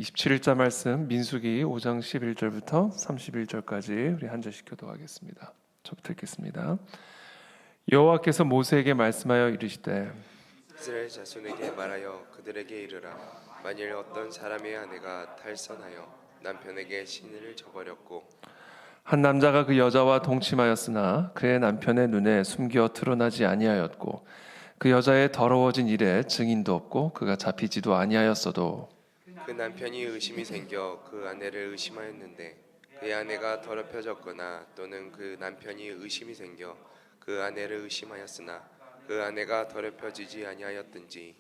27일자 말씀 민수기 5장 11절부터 31절까지 우리 한 절씩 교도하겠습니다. 저부터 읽겠습니다. 여호와께서 모세에게 말씀하여 이르시되 이스라엘 자손에게 말하여 그들에게 이르라. 만일 어떤 사람의 아내가 탈선하여 남편에게 신의를 저버렸고 한 남자가 그 여자와 동침하였으나 그의 남편의 눈에 숨겨 드러나지 아니하였고 그 여자의 더러워진 일에 증인도 없고 그가 잡히지도 아니하였어도 그 남편이 의심이 생겨 그 아내를 의심하였는데 그의 아내가 더럽혀졌거나 또는 그 남편이 의심이 생겨 그 아내를 의심하였으나 그 아내가 더럽혀지지 아니하였든지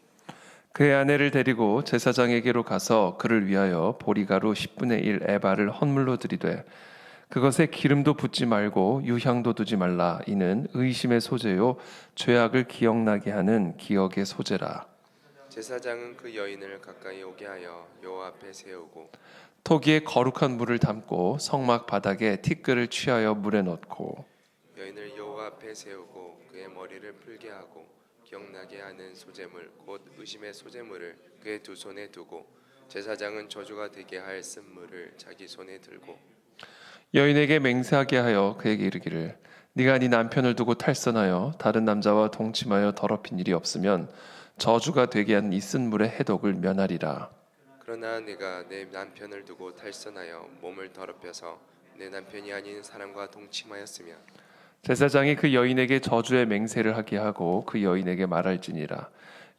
그의 아내를 데리고 제사장에게로 가서 그를 위하여 보리가루 10분의 1 에바를 헌물로 드리되 그것에 기름도 붓지 말고 유향도 두지 말라. 이는 의심의 소재요 죄악을 기억나게 하는 기억의 소재라. 제사장은 그 여인을 가까이 오게 하여 여호와 앞에 세우고 토기에 거룩한 물을 담고 성막 바닥에 티끌을 취하여 물에 넣고 여인을 여호와 앞에 세우고 그의 머리를 풀게 하고 기억나게 하는 소재물 곧 의심의 소재물을 그의 두 손에 두고 제사장은 저주가 되게 할 쓴물을 자기 손에 들고 여인에게 맹세하게 하여 그에게 이르기를 네가 네 남편을 두고 탈선하여 다른 남자와 동침하여 더럽힌 일이 없으면 저주가 되게 한 이 쓴물의 해독을 면하리라. 그러나 내가 내 남편을 두고 탈선하여 몸을 더럽혀서 내 남편이 아닌 사람과 동침하였으면 제사장이 그 여인에게 저주의 맹세를 하게 하고 그 여인에게 말할지니라.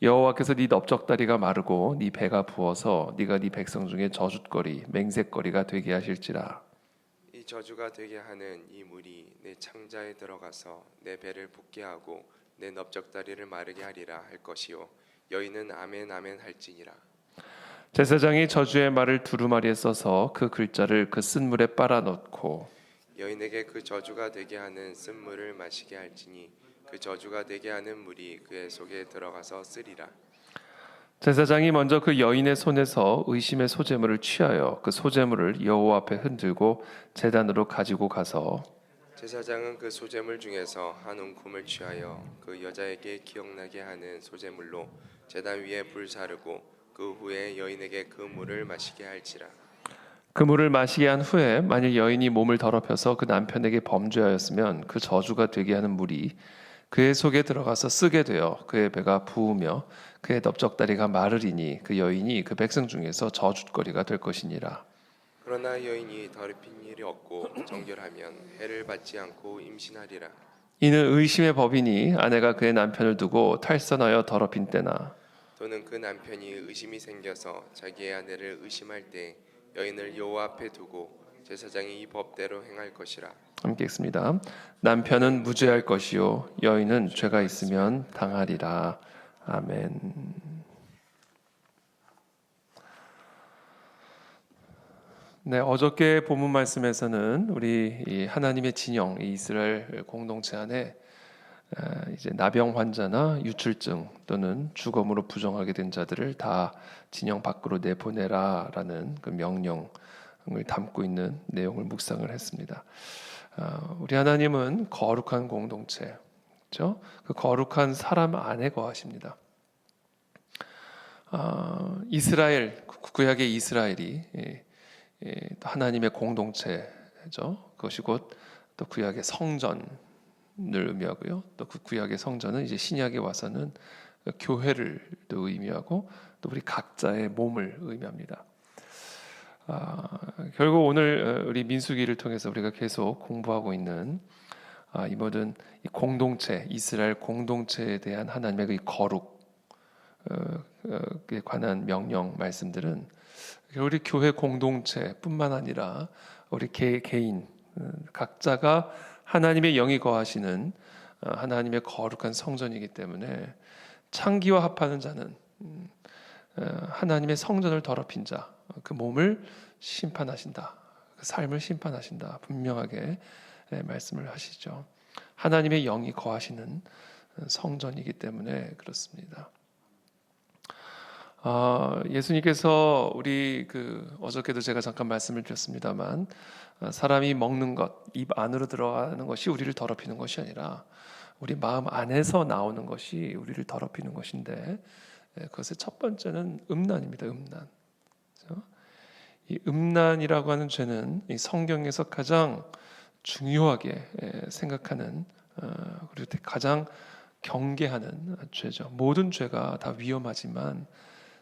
여호와께서 네 넓적다리가 마르고 네 배가 부어서 네가 네 백성 중에 저주거리 맹세거리가 되게 하실지라. 이 저주가 되게 하는 이 물이 내 창자에 들어가서 내 배를 붓게 하고 내 넓적다리를 마르게 하리라 할 것이요 여인은 아멘 아멘 할지니라. 제사장이 저주의 말을 두루마리에 써서 그 글자를 그 쓴물에 빨아 넣고 여인에게 그 저주가 되게 하는 쓴물을 마시게 할지니 그 저주가 되게 하는 물이 그의 속에 들어가서 쓰리라. 제사장이 먼저 그 여인의 손에서 의심의 소재물을 취하여 그 소재물을 여호와 앞에 흔들고 제단으로 가지고 가서 제사장은 그 소재물 중에서 한 움큼을 취하여 그 여자에게 기억나게 하는 소재물로 제단 위에 불 사르고 그 후에 여인에게 그 물을 마시게 할지라. 그 물을 마시게 한 후에 만일 여인이 몸을 더럽혀서 그 남편에게 범죄하였으면 그 저주가 되게 하는 물이 그의 속에 들어가서 쓰게 되어 그의 배가 부으며 그의 넓적다리가 마르리니 그 여인이 그 백성 중에서 저주거리가 될 것이니라. 그러나 여인이 더럽힌 일이 없고 정결하면 해를 받지 않고 임신하리라. 이는 의심의 법이니 아내가 그의 남편을 두고 탈선하여 더럽힌 때나 또는 그 남편이 의심이 생겨서 자기의 아내를 의심할 때 여인을 여호와 앞에 두고 제사장이 이 법대로 행할 것이라. 함께 읽습니다. 남편은 무죄할 것이요 여인은 죄가 있으면 당하리라. 아멘. 네, 어저께 본문 말씀에서는 우리 이 하나님의 진영, 이 이스라엘 공동체 안에 이제 나병 환자나 유출증 또는 죽음으로 부정하게 된 자들을 다 진영 밖으로 내보내라라는 그 명령을 담고 있는 내용을 묵상을 했습니다. 우리 하나님은 거룩한 공동체, 그렇죠? 그 거룩한 사람 안에 거하십니다. 이스라엘, 구약의 이스라엘이 하나님의 공동체죠. 그것이 곧 또 구약의 성전을 의미하고요. 또 그 구약의 성전은 이제 신약에 와서는 교회를 또 의미하고 또 우리 각자의 몸을 의미합니다. 결국 오늘 우리 민수기를 통해서 우리가 계속 공부하고 있는 이 모든 이 공동체, 이스라엘 공동체에 대한 하나님의 그 거룩에 관한 명령 말씀들은 우리 교회 공동체뿐만 아니라 우리 개인 각자가 하나님의 영이 거하시는 하나님의 거룩한 성전이기 때문에 창기와 합하는 자는 하나님의 성전을 더럽힌 자, 그 몸을 심판하신다, 그 삶을 심판하신다 분명하게 말씀을 하시죠. 하나님의 영이 거하시는 성전이기 때문에 그렇습니다. 예수님께서 우리 어저께도 제가 잠깐 말씀을 드렸습니다만 사람이 먹는 것, 입 안으로 들어가는 것이 우리를 더럽히는 것이 아니라 우리 마음 안에서 나오는 것이 우리를 더럽히는 것인데 그것의 첫 번째는 음란입니다. 음란. 그렇죠? 이 음란이라고 하는 죄는 이 성경에서 가장 중요하게 생각하는 그리고 가장 경계하는 죄죠. 모든 죄가 다 위험하지만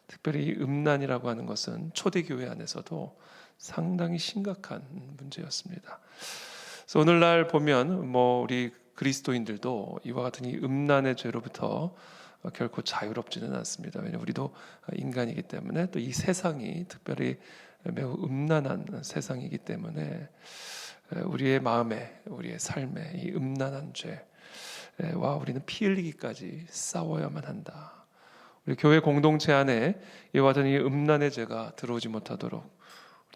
특별히 이 음란이라고 하는 것은 초대교회 안에서도 상당히 심각한 문제였습니다. 그래서 오늘날 보면 우리 그리스도인들도 이와 같은 이 음란의 죄로부터 결코 자유롭지는 않습니다. 왜냐하면 우리도 인간이기 때문에 또 이 세상이 특별히 매우 음란한 세상이기 때문에 우리의 마음에 우리의 삶에 이 음란한 죄와 우리는 피 흘리기까지 싸워야만 한다. 우리 교회 공동체 안에 이와 같은 이 음란의 죄가 들어오지 못하도록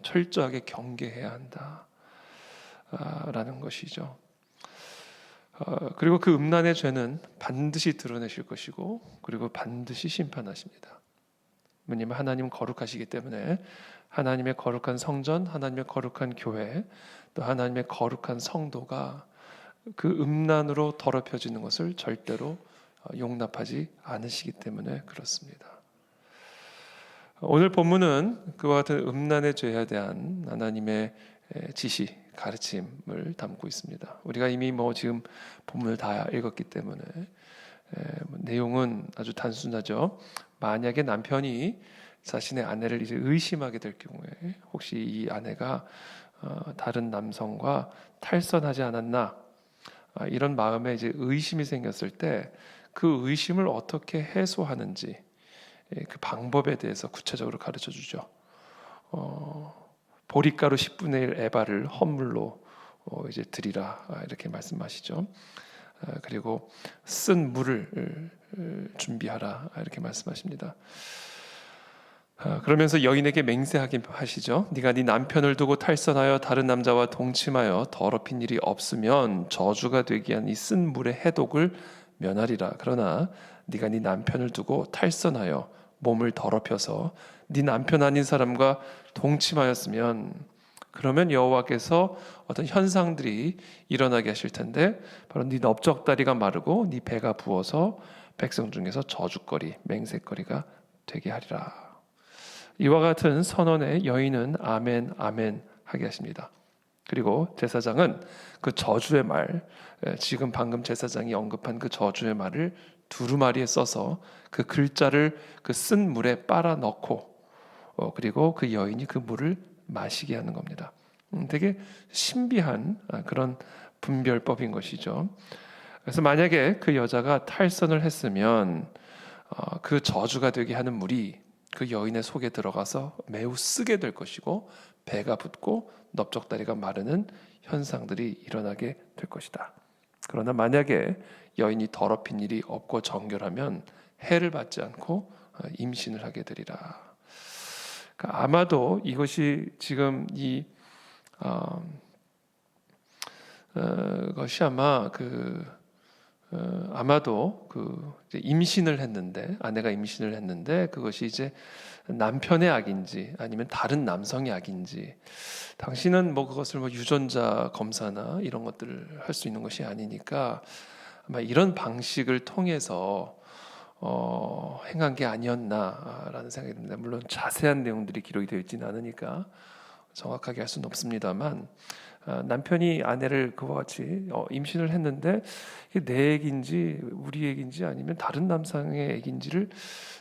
철저하게 경계해야 한다 라는 것이죠. 그리고 그 음란의 죄는 반드시 드러내실 것이고 그리고 반드시 심판하십니다. 왜냐하면 하나님 거룩하시기 때문에 하나님의 거룩한 성전, 하나님의 거룩한 교회, 또 하나님의 거룩한 성도가 그 음란으로 더럽혀지는 것을 절대로 용납하지 않으시기 때문에 그렇습니다. 오늘 본문은 그와 같은 음란의 죄에 대한 하나님의 지시, 가르침을 담고 있습니다. 우리가 이미 지금 본문을 다 읽었기 때문에 내용은 아주 단순하죠. 만약에 남편이 자신의 아내를 이제 의심하게 될 경우에 혹시 이 아내가 다른 남성과 탈선하지 않았나 이런 마음에 이제 의심이 생겼을 때 그 의심을 어떻게 해소하는지 그 방법에 대해서 구체적으로 가르쳐 주죠. 보리가루 10분의 1 에바를 헌물로 이제 드리라 이렇게 말씀하시죠. 그리고 쓴 물을 준비하라 이렇게 말씀하십니다. 그러면서 여인에게 맹세하게 하시죠. 네가 네 남편을 두고 탈선하여 다른 남자와 동침하여 더럽힌 일이 없으면 저주가 되게 한 이 쓴 물의 해독을 면하리라. 그러나 네가 네 남편을 두고 탈선하여 몸을 더럽혀서 네 남편 아닌 사람과 동침하였으면 그러면 여호와께서 어떤 현상들이 일어나게 하실 텐데 바로 네 넓적다리가 마르고 네 배가 부어서 백성 중에서 저주거리, 맹세거리가 되게 하리라. 이와 같은 선언에 여인은 아멘 아멘 하게 하십니다. 그리고 제사장은 그 저주의 말, 지금 방금 제사장이 언급한 그 저주의 말을 두루마리에 써서 그 글자를 그 쓴 물에 빨아 넣고 그리고 그 여인이 그 물을 마시게 하는 겁니다. 되게 신비한 그런 분별법인 것이죠. 그래서 만약에 그 여자가 탈선을 했으면 그 저주가 되게 하는 물이 그 여인의 속에 들어가서 매우 쓰게 될 것이고 배가 붓고 넓적다리가 마르는 현상들이 일어나게 될 것이다. 그러나 만약에 여인이 더럽힌 일이 없고 정결하면 해를 받지 않고 임신을 하게 되리라. 그러니까 아마도 이것이 지금 것이 아마도 임신을 했는데 아내가 임신을 했는데 그것이 이제 남편의 악인지 아니면 다른 남성의 악인지 당신은 그것을 유전자 검사나 이런 것들을 할 수 있는 것이 아니니까 아마 이런 방식을 통해서 행한 게 아니었나라는 생각이 듭니다. 물론 자세한 내용들이 기록이 되어 있지는 않으니까 정확하게 할 수는 없습니다만 남편이 아내를 그와 같이 임신을 했는데 이게 내 애기인지 우리 애기인지 아니면 다른 남성의 애기인지를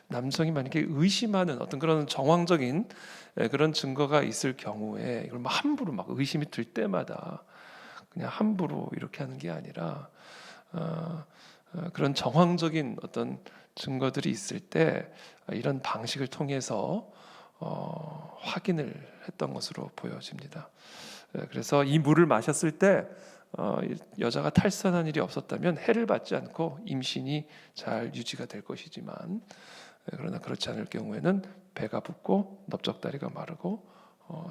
남성이 만약에 의심하는 어떤 그런 정황적인 그런 증거가 있을 경우에 이걸 함부로 의심이 들 때마다 그냥 함부로 이렇게 하는 게 아니라 그런 정황적인 어떤 증거들이 있을 때 이런 방식을 통해서 확인을 했던 것으로 보여집니다. 그래서 이 물을 마셨을 때 여자가 탈선한 일이 없었다면 해를 받지 않고 임신이 잘 유지가 될 것이지만 그러나 그렇지 않을 경우에는 배가 붓고 넓적다리가 마르고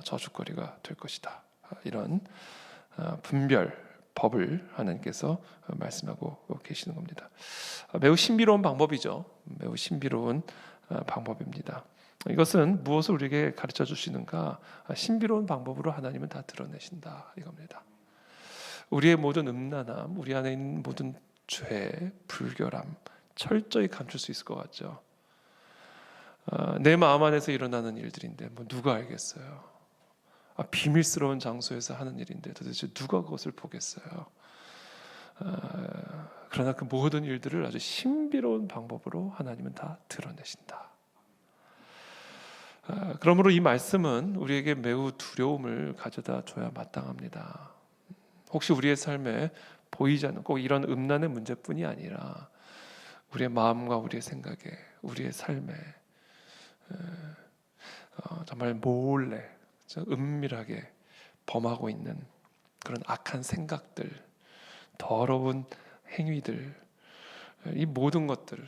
저주거리가 될 것이다. 이런 분별법을 하나님께서 말씀하고 계시는 겁니다. 매우 신비로운 방법이죠. 매우 신비로운 방법입니다. 이것은 무엇을 우리에게 가르쳐 주시는가? 신비로운 방법으로 하나님은 다 드러내신다 이겁니다. 우리의 모든 음란함, 우리 안에 있는 모든 죄, 불결함 철저히 감출 수 있을 것 같죠. 내 마음 안에서 일어나는 일들인데 누가 알겠어요? 비밀스러운 장소에서 하는 일인데 도대체 누가 그것을 보겠어요? 그러나 그 모든 일들을 아주 신비로운 방법으로 하나님은 다 드러내신다. 그러므로 이 말씀은 우리에게 매우 두려움을 가져다 줘야 마땅합니다. 혹시 우리의 삶에 보이지 않는 꼭 이런 음란의 문제뿐이 아니라 우리의 마음과 우리의 생각에, 우리의 삶에 정말 몰래 은밀하게 범하고 있는 그런 악한 생각들, 더러운 행위들, 이 모든 것들,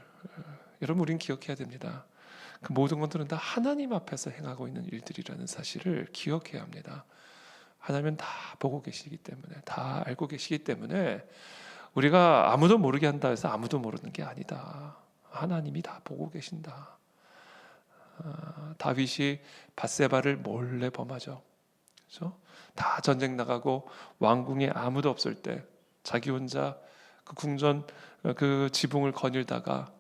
여러분 우리는 기억해야 됩니다. 그 모든 것들은 다 하나님 앞에서 행하고 있는 일들이라는 사실을 기억해야 합니다. 하나님은 다 보고 계시기 때문에, 다 알고 계시기 때문에 우리가 아무도 모르게 한다 해서 아무도 모르는 게 아니다. 하나님이 다 보고 계신다. 다윗이 밧세바를 몰래 범하죠. 그렇죠? 다 전쟁 나가고 왕궁에 아무도 없을 때 자기 혼자 그 궁전 그 지붕을 거닐다가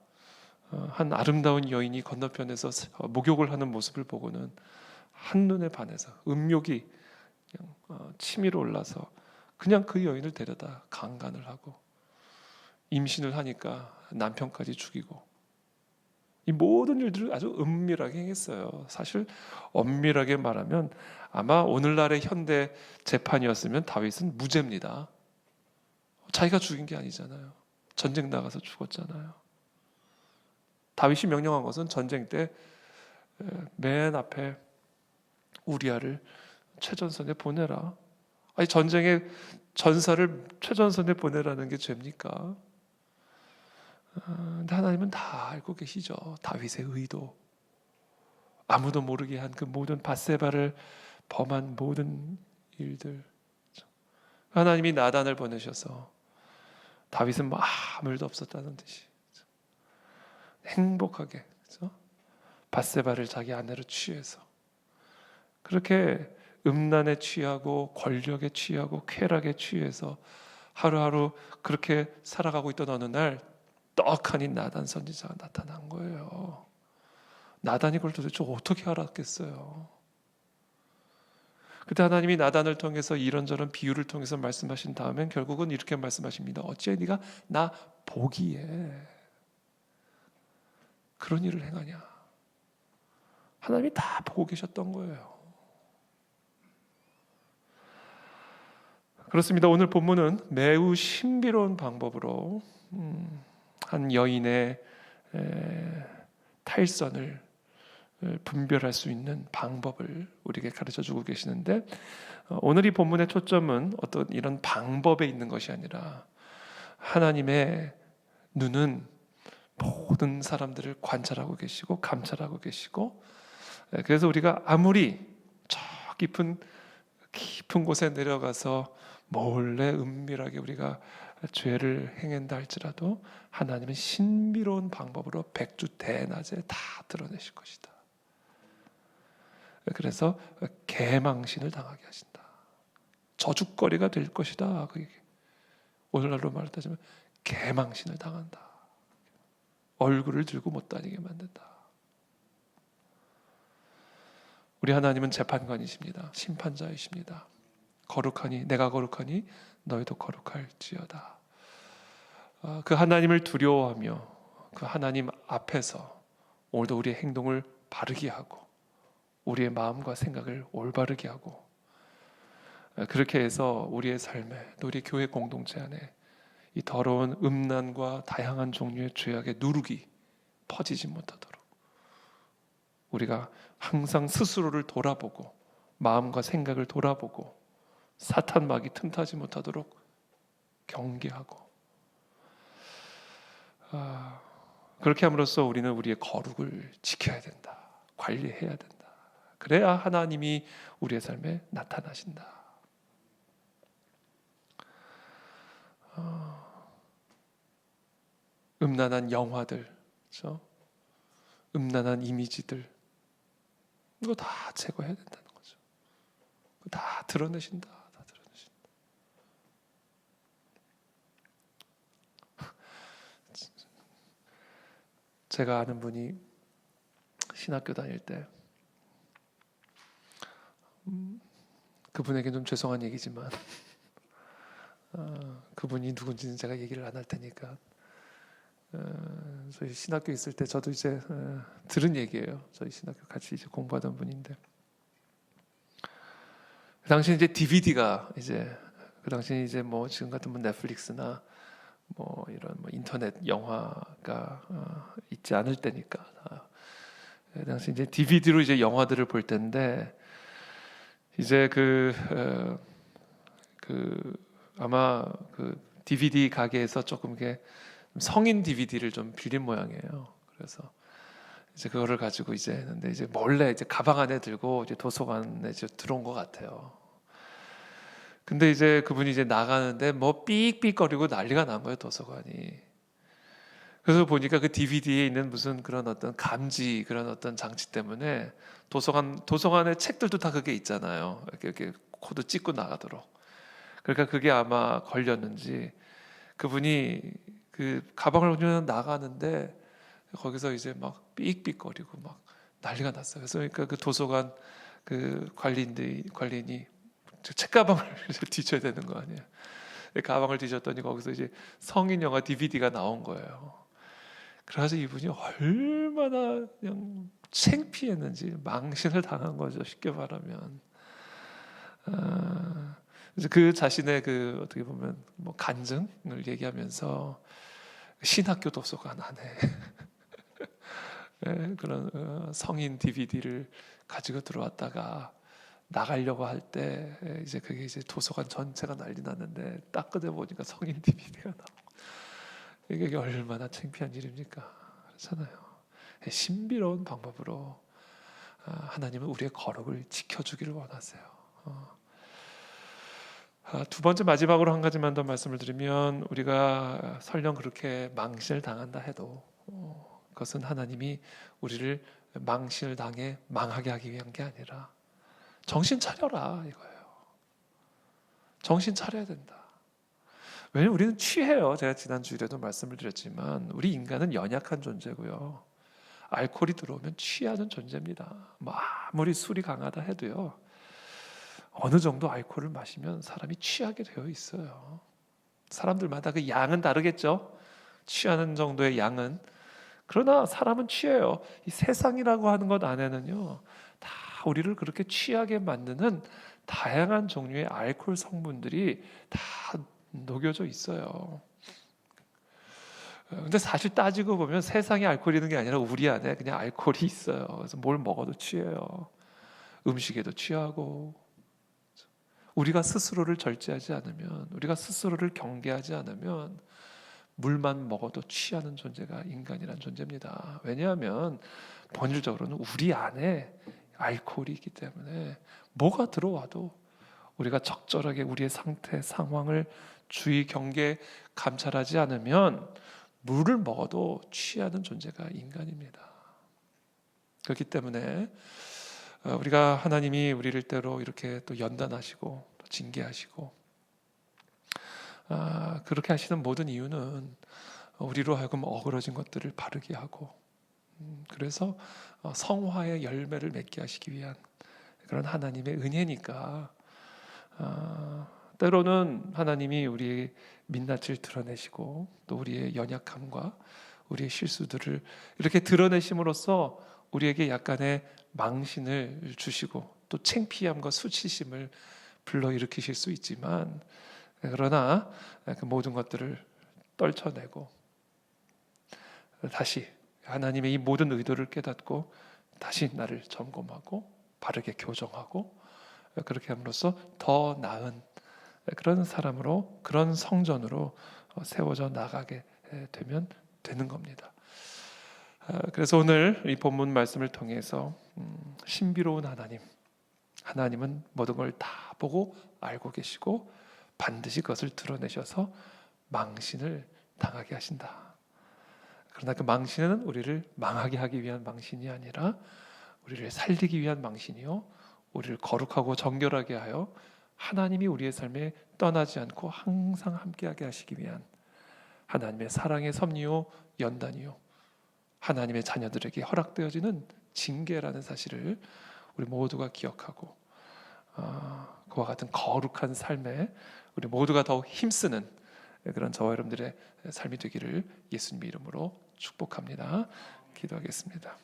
한 아름다운 여인이 건너편에서 목욕을 하는 모습을 보고는 한눈에 반해서 음욕이 그냥 치밀어 올라서 그냥 그 여인을 데려다 강간을 하고 임신을 하니까 남편까지 죽이고 이 모든 일들을 아주 은밀하게 행했어요. 사실 엄밀하게 말하면 아마 오늘날의 현대 재판이었으면 다윗은 무죄입니다. 자기가 죽인 게 아니잖아요. 전쟁 나가서 죽었잖아요. 다윗이 명령한 것은 전쟁 때 맨 앞에 우리아를 최전선에 보내라. 아니 전쟁에 전사를 최전선에 보내라는 게 죄입니까? 근데 하나님은 다 알고 계시죠. 다윗의 의도, 아무도 모르게 한 그 모든 밧세바를 범한 모든 일들. 하나님이 나단을 보내셔서 다윗은 뭐 아무 일도 없었다는 듯이 행복하게 밧세바를 자기 아내로 취해서 그렇게 음란에 취하고 권력에 취하고 쾌락에 취해서 하루하루 그렇게 살아가고 있던 어느 날 떡하니 나단 선지자가 나타난 거예요. 나단이 그걸 도대체 어떻게 알았겠어요? 그때 하나님이 나단을 통해서 이런저런 비유를 통해서 말씀하신 다음엔 결국은 이렇게 말씀하십니다. 어찌 네가 나 보기에 그런 일을 행하냐? 하나님이 다 보고 계셨던 거예요. 그렇습니다. 오늘 본문은 매우 신비로운 방법으로 한 여인의 탈선을 분별할 수 있는 방법을 우리에게 가르쳐주고 계시는데 오늘 이 본문의 초점은 어떤 이런 방법에 있는 것이 아니라 하나님의 눈은 모든 사람들을 관찰하고 계시고 감찰하고 계시고 그래서 우리가 아무리 저 깊은 곳에 내려가서 몰래 은밀하게 우리가 죄를 행한다 할지라도 하나님은 신비로운 방법으로 백주대낮에 다 드러내실 것이다. 그래서 개망신을 당하게 하신다. 저주거리가 될 것이다. 오늘날로 말하자면 개망신을 당한다. 얼굴을 들고 못 다니게 만든다. 우리 하나님은 재판관이십니다. 심판자이십니다. 거룩하니 내가 거룩하니 너희도 거룩할지어다. 그 하나님을 두려워하며 그 하나님 앞에서 오늘도 우리의 행동을 바르게 하고 우리의 마음과 생각을 올바르게 하고 그렇게 해서 우리의 삶에 또 우리 교회 공동체 안에 이 더러운 음란과 다양한 종류의 죄악의 누룩이 퍼지지 못하도록 우리가 항상 스스로를 돌아보고 마음과 생각을 돌아보고 사탄 막이 틈타지 못하도록 경계하고 그렇게 함으로써 우리는 우리의 거룩을 지켜야 된다. 관리해야 된다. 그래야 하나님이 우리의 삶에 나타나신다. 음란한 영화들, 그렇죠? 음란한 이미지들 이거 다 제거해야 된다는 거죠. 다 드러내신다. 다 드러내신다. 제가 아는 분이 신학교 다닐 때 그분에게 좀 죄송한 얘기지만 그분이 누군지는 제가 얘기를 안 할 테니까. 저희 신학교 있을 때 저도 이제 들은 얘기예요. 저희 신학교 같이 이제 공부하던 분인데 그 당시 이제 DVD가 이제 그 당시 이제 뭐 지금 같은 뭐 넷플릭스나 뭐 이런 뭐 인터넷 영화가 있지 않을 때니까 그 당시 이제 DVD로 이제 영화들을 볼 때인데 이제 아마 그 DVD 가게에서 조금 이게 성인 DVD를 좀 빌린 모양이에요. 그래서 이제 그거를 가지고 이제 했는데 이제 몰래 이제 가방 안에 들고 이제 도서관에 이제 들어온 것 같아요. 근데 이제 그분이 이제 나가는데 뭐 삑삑거리고 난리가 난 거예요, 도서관이. 그래서 보니까 그 DVD에 있는 무슨 그런 어떤 감지 그런 어떤 장치 때문에 도서관의 책들도 다 그게 있잖아요. 이렇게 코드 찍고 나가도록. 그러니까 그게 아마 걸렸는지 그분이 그 가방을 그냥 나가는데 거기서 이제 막 삑삑거리고 막 난리가 났어요. 그래서 그러니까 그 도서관 그 관리인이 책가방을 뒤져야 되는 거 아니에요. 가방을 뒤졌더니 거기서 이제 성인 영화 DVD가 나온 거예요. 그래서 이분이 얼마나 그냥 창피했는지 망신을 당한 거죠. 쉽게 말하면. 그래서 그 자신의 그 어떻게 보면 뭐 간증을 얘기하면서 신학교 도서관 안에 그런 성인 DVD를 가지고 들어왔다가 나가려고 할 때 이제 그게 이제 도서관 전체가 난리 났는데 딱 꺼내 보니까 성인 DVD가 나오고 이게 얼마나 창피한 일입니까? 그렇잖아요. 신비로운 방법으로 하나님은 우리의 거룩을 지켜주기를 원하세요. 두 번째 마지막으로 한 가지만 더 말씀을 드리면 우리가 설령 그렇게 망신을 당한다 해도 그것은 하나님이 우리를 망신을 당해 망하게 하기 위한 게 아니라 정신 차려라 이거예요. 정신 차려야 된다. 왜냐하면 우리는 취해요. 제가 지난 주일에도 말씀을 드렸지만 우리 인간은 연약한 존재고요. 알코올이 들어오면 취하는 존재입니다. 뭐 아무리 술이 강하다 해도요. 어느 정도 알코올을 마시면 사람이 취하게 되어 있어요. 사람들마다 그 양은 다르겠죠. 취하는 정도의 양은. 그러나 사람은 취해요. 이 세상이라고 하는 것 안에는요. 다 우리를 그렇게 취하게 만드는 다양한 종류의 알코올 성분들이 다 녹여져 있어요. 근데 사실 따지고 보면 세상에 알코올이 있는 게 아니라 우리 안에 그냥 알코올이 있어요. 그래서 뭘 먹어도 취해요. 음식에도 취하고 우리가 스스로를 절제하지 않으면 우리가 스스로를 경계하지 않으면 물만 먹어도 취하는 존재가 인간이란 존재입니다. 왜냐하면 본질적으로는 우리 안에 알코올이 있기 때문에 뭐가 들어와도 우리가 적절하게 우리의 상태, 상황을 주의 경계 감찰하지 않으면 물을 먹어도 취하는 존재가 인간입니다. 그렇기 때문에 우리가 하나님이 우리를 때로 이렇게 또 연단하시고 또 징계하시고 그렇게 하시는 모든 이유는 우리로 하여금 어그러진 것들을 바르게 하고 그래서 성화의 열매를 맺게 하시기 위한 그런 하나님의 은혜니까 때로는 하나님이 우리의 민낯을 드러내시고 또 우리의 연약함과 우리의 실수들을 이렇게 드러내심으로써 우리에게 약간의 망신을 주시고 또 창피함과 수치심을 불러일으키실 수 있지만 그러나 그 모든 것들을 떨쳐내고 다시 하나님의 이 모든 의도를 깨닫고 다시 나를 점검하고 바르게 교정하고 그렇게 함으로써 더 나은 그런 사람으로 그런 성전으로 세워져 나가게 되면 되는 겁니다. 그래서 오늘 이 본문 말씀을 통해서 신비로운 하나님은 모든 걸 다 보고 알고 계시고 반드시 그것을 드러내셔서 망신을 당하게 하신다. 그러나 그 망신은 우리를 망하게 하기 위한 망신이 아니라 우리를 살리기 위한 망신이요 우리를 거룩하고 정결하게 하여 하나님이 우리의 삶에 떠나지 않고 항상 함께하게 하시기 위한 하나님의 사랑의 섭리요 연단이요 하나님의 자녀들에게 허락되어지는 징계라는 사실을 우리 모두가 기억하고 그와 같은 거룩한 삶에 우리 모두가 더욱 힘쓰는 그런 저와 여러분들의 삶이 되기를 예수님의 이름으로 축복합니다. 기도하겠습니다.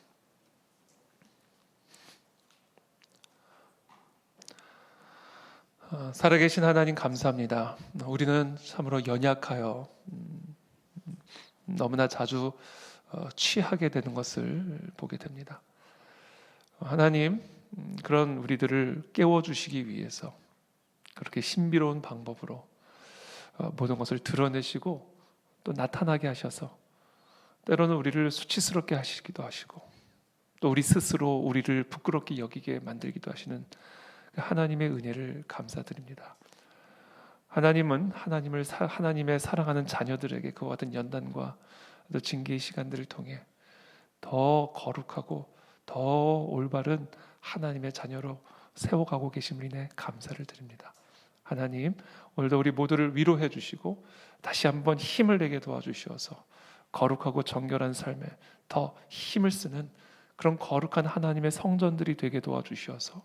살아계신 하나님 감사합니다. 우리는 참으로 연약하여 너무나 자주 취하게 되는 것을 보게 됩니다. 하나님, 그런 우리들을 깨워주시기 위해서 그렇게 신비로운 방법으로 모든 것을 드러내시고 또 나타나게 하셔서 때로는 우리를 수치스럽게 하시기도 하시고 또 우리 스스로 우리를 부끄럽게 여기게 만들기도 하시는 하나님의 은혜를 감사드립니다. 하나님은 하나님의 사랑하는 자녀들에게 그와 같은 연단과 또 징계의 시간들을 통해 더 거룩하고 더 올바른 하나님의 자녀로 세워가고 계심을 인해 감사를 드립니다. 하나님, 오늘도 우리 모두를 위로해 주시고 다시 한번 힘을 내게 도와주시어서 거룩하고 정결한 삶에 더 힘을 쓰는 그런 거룩한 하나님의 성전들이 되게 도와주시어서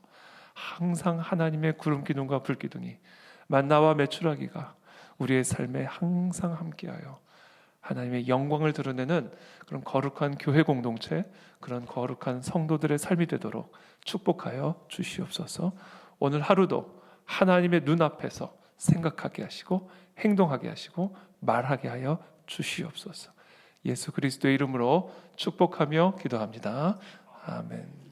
항상 하나님의 구름 기둥과 불 기둥이 만나와 메추라기가 우리의 삶에 항상 함께하여 하나님의 영광을 드러내는 그런 거룩한 교회 공동체, 그런 거룩한 성도들의 삶이 되도록 축복하여 주시옵소서. 오늘 하루도 하나님의 눈앞에서 생각하게 하시고 행동하게 하시고 말하게 하여 주시옵소서. 예수 그리스도의 이름으로 축복하며 기도합니다. 아멘.